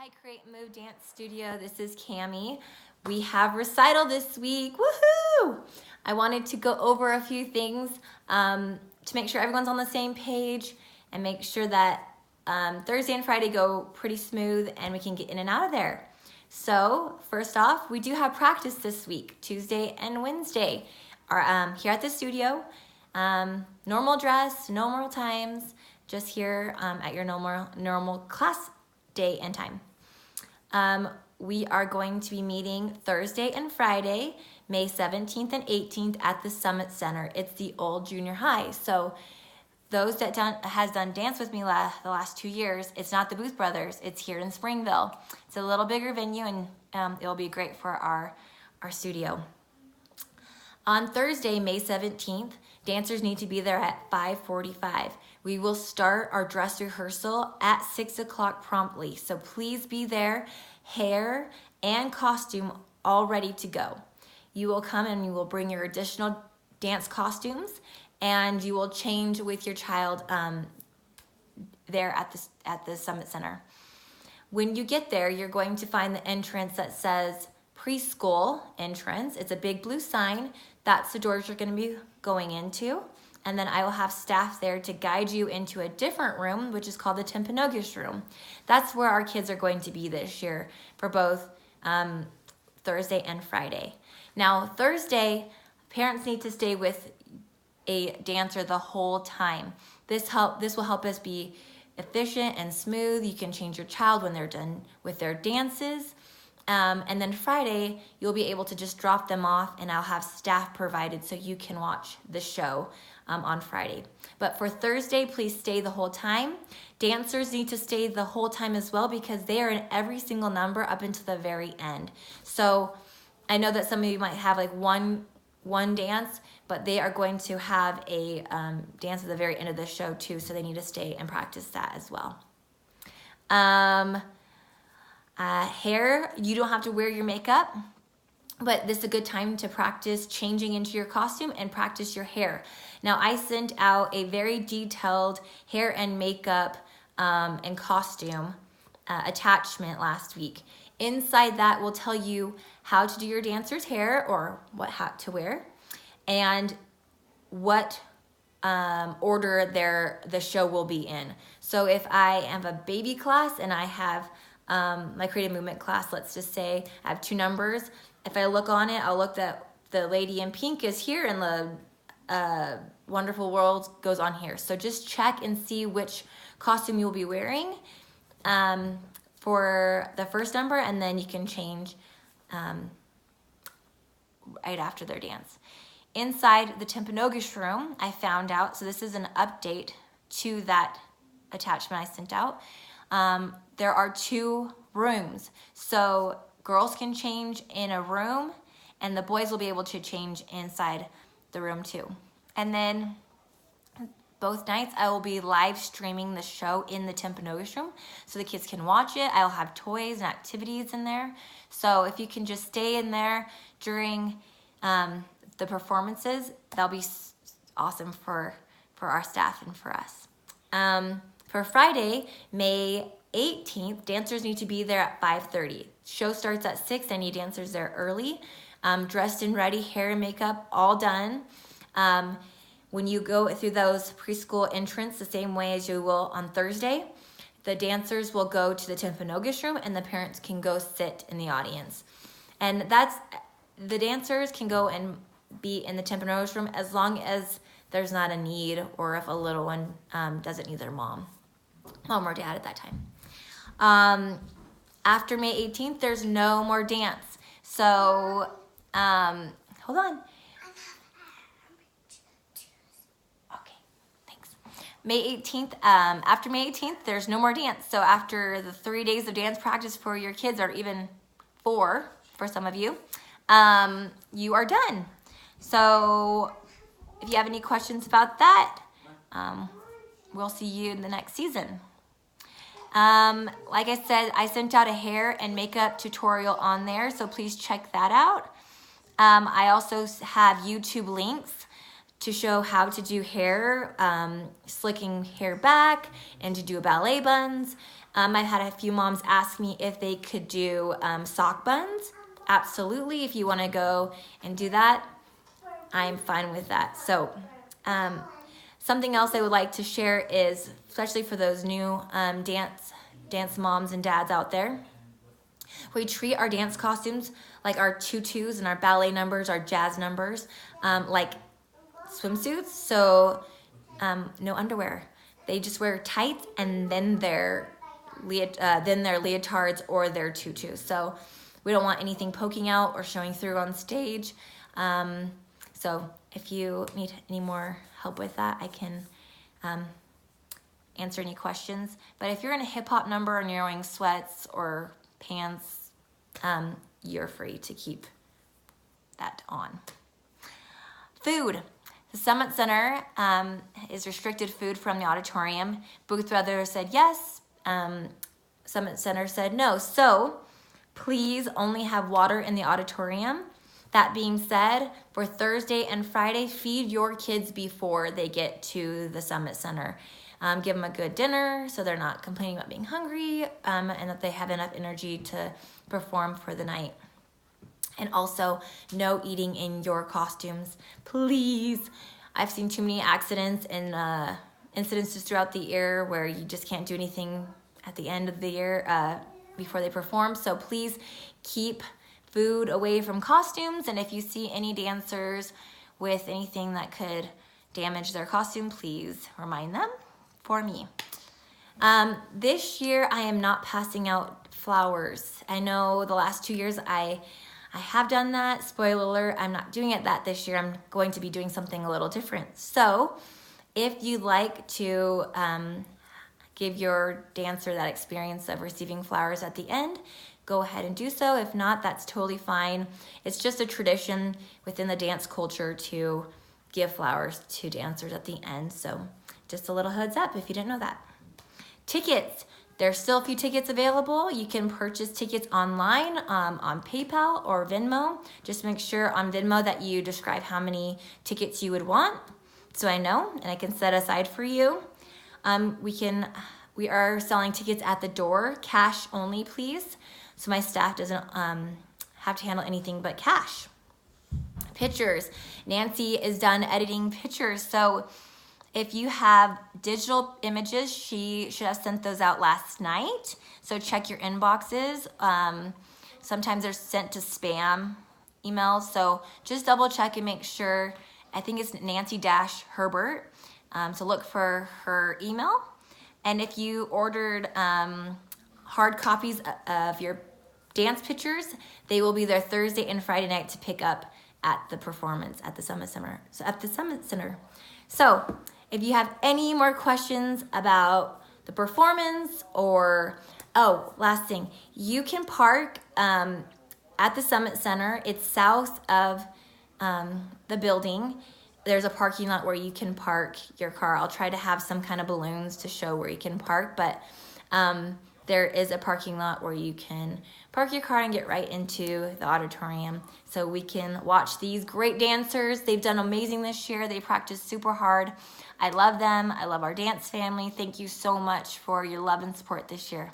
Hi, Create and Move Dance Studio. This is Cammie. We have Recital this week. Woohoo! I wanted to go over a few things to make sure everyone's on the same page and make sure that Thursday and Friday go pretty smooth and we can get in and out of there. So first off, we do have practice this week, Tuesday and Wednesday. Here at the studio, normal dress, normal times, just here at your normal class day and time. We are going to be meeting Thursday and Friday, May 17th and 18th at the Summit Center. It's the old junior high. So those that has done dance with me the last 2 years, it's not the Booth Brothers, it's here in Springville. It's a little bigger venue and it'll be great for our studio. On Thursday, May 17th, dancers need to be there at 5:45. We will start our dress rehearsal at 6 o'clock promptly. So please be there, hair and costume all ready to go. You will come and you will bring your additional dance costumes and you will change with your child there at the Summit Center. When you get there, you're going to find the entrance that says preschool entrance. It's a big blue sign. That's the doors you're going to be going into. And then I will have staff there to guide you into a different room, which is called the Timpanogos room. That's where our kids are going to be this year for both Thursday and Friday. Now, Thursday, parents need to stay with a dancer the whole time. This will help us be efficient and smooth. You can change your child when they're done with their dances. And then Friday, you'll be able to just drop them off and I'll have staff provided so you can watch the show on Friday. But for Thursday, please stay the whole time. Dancers need to stay the whole time as well because they are in every single number up until the very end. So I know that some of you might have like one dance, but they are going to have a dance at the very end of the show too, so they need to stay and practice that as well. Hair, you don't have to wear your makeup, but this is a good time to practice changing into your costume and practice your hair. Now, I sent out a very detailed hair and makeup and costume attachment last week. Inside that will tell you how to do your dancer's hair or what hat to wear and what order the show will be in. So if I have a baby class and I have my creative movement class, let's just say I have 2 numbers. If I look on it, I'll look that the lady in pink is here and the Wonderful World goes on here. So just check and see which costume you'll be wearing for the first number, and then you can change right after their dance. Inside the Timpanogos room, I found out, so this is an update to that attachment I sent out. There are 2 rooms. So girls can change in a room and the boys will be able to change inside the room too. And then both nights I will be live streaming the show in the Timpanogos room so the kids can watch it. I'll have toys and activities in there. So if you can just stay in there during the performances, that'll be awesome for our staff and for us. For Friday, May 18th, dancers need to be there at 5:30. Show starts at 6. I need dancers there early. Dressed and ready, hair and makeup, all done. When you go through those preschool entrance the same way as you will on Thursday, the dancers will go to the Timpanogos room and the parents can go sit in the audience. And the dancers can go and be in the Timpanogos room as long as there's not a need or if a little one doesn't need their mom or dad at that time. After May 18th, there's no more dance. So, hold on. Okay, thanks. May 18th, after May 18th, there's no more dance. So after the 3 days of dance practice for your kids, or even 4 for some of you, you are done. So if you have any questions about that, we'll see you in the next season. Like I said, I sent out a hair and makeup tutorial on there, so please check that out. I also have YouTube links to show how to do hair, slicking hair back, and to do ballet buns. I've had a few moms ask me if they could do sock buns. Absolutely, if you want to go and do that, I'm fine with that. So something else I would like to share is, especially for those new dance moms and dads out there, we treat our dance costumes like our tutus and our ballet numbers, our jazz numbers, like swimsuits. So no underwear. They just wear tights and then their leotards or their tutus. So we don't want anything poking out or showing through on stage. So if you need any more help with that, I can answer any questions. But if you're in a hip hop number and you're wearing sweats or pants, you're free to keep that on. Food. The Summit Center is restricted food from the auditorium. Booth Brothers said yes. Summit Center said no. So please only have water in the auditorium. That being said, for Thursday and Friday, feed your kids before they get to the Summit Center. Give them a good dinner so they're not complaining about being hungry, and that they have enough energy to perform for the night. And also, no eating in your costumes, please. I've seen too many accidents and incidences throughout the year where you just can't do anything at the end of the year before they perform. So please keep food away from costumes. And if you see any dancers with anything that could damage their costume, please remind them for me. This year, I am not passing out flowers. I know the last 2 years I have done that. Spoiler alert, I'm not doing it that this year. I'm going to be doing something a little different. So if you'd like to give your dancer that experience of receiving flowers at the end, go ahead and do so. If not, that's totally fine. It's just a tradition within the dance culture to give flowers to dancers at the end. So just a little heads up if you didn't know that. Tickets. There's still a few tickets available. You can purchase tickets online on PayPal or Venmo. Just make sure on Venmo that you describe how many tickets you would want, so I know and I can set aside for you. We are selling tickets at the door, cash only, please. So my staff doesn't have to handle anything but cash. Pictures. Nancy is done editing pictures, so if you have digital images, she should have sent those out last night. So check your inboxes. Sometimes they're sent to spam emails. So just double check and make sure. I think it's Nancy-Herbert. So look for her email. And if you ordered hard copies of your dance pictures, they will be there Thursday and Friday night to pick up at the performance at the Summit Center. So if you have any more questions about the performance or, last thing, you can park at the Summit Center. It's south of the building. There's a parking lot where you can park your car. I'll try to have some kind of balloons to show where you can park, but there is a parking lot where you can park your car and get right into the auditorium so we can watch these great dancers. They've done amazing this year. They practiced super hard. I love them. I love our dance family. Thank you so much for your love and support this year.